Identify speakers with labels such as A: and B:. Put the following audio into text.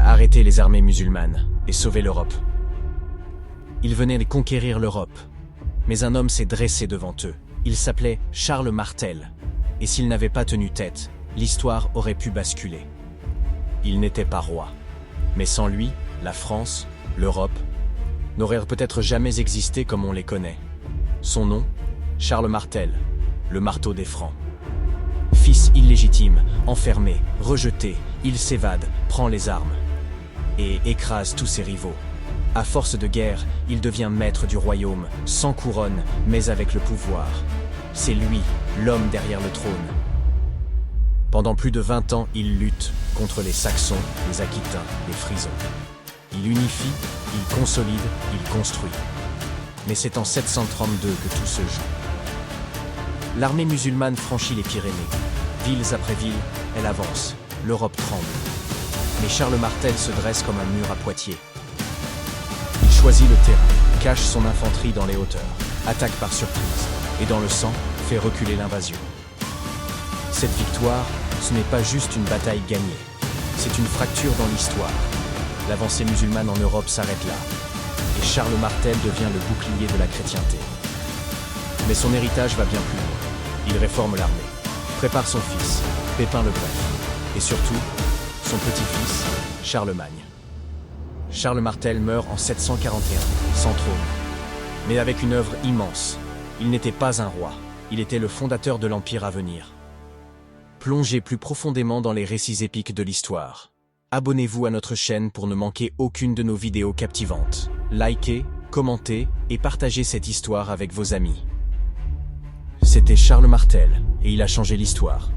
A: à arrêter les armées musulmanes et sauver l'Europe. Ils venaient de conquérir l'Europe, mais un homme s'est dressé devant eux. Il s'appelait Charles Martel, et s'il n'avait pas tenu tête, l'histoire aurait pu basculer. Il n'était pas roi, mais sans lui, la France, l'Europe, n'auraient peut-être jamais existé comme on les connaît. Son nom, Charles Martel, le marteau des Francs. Fils illégitime, enfermé, rejeté, il s'évade, prend les armes et écrase tous ses rivaux. À force de guerre, il devient maître du royaume, sans couronne, mais avec le pouvoir. C'est lui, l'homme derrière le trône. Pendant plus de 20 ans, il lutte contre les Saxons, les Aquitains, les Frisons. Il unifie, il consolide, il construit. Mais c'est en 732 que tout se joue. L'armée musulmane franchit les Pyrénées. Villes après villes, elle avance. L'Europe tremble. Mais Charles Martel se dresse comme un mur à Poitiers. Il choisit le terrain, cache son infanterie dans les hauteurs, attaque par surprise, et dans le sang, fait reculer l'invasion. Cette victoire, ce n'est pas juste une bataille gagnée, c'est une fracture dans l'histoire. L'avancée musulmane en Europe s'arrête là, et Charles Martel devient le bouclier de la chrétienté. Mais son héritage va bien plus loin. Il réforme l'armée, prépare son fils, Pépin le Bref, et surtout, son petit-fils, Charlemagne. Charles Martel meurt en 741, sans trône, mais avec une œuvre immense. Il n'était pas un roi, il était le fondateur de l'Empire à venir. Plongez plus profondément dans les récits épiques de l'histoire. Abonnez-vous à notre chaîne pour ne manquer aucune de nos vidéos captivantes. Likez, commentez et partagez cette histoire avec vos amis. C'était Charles Martel, et il a changé l'histoire.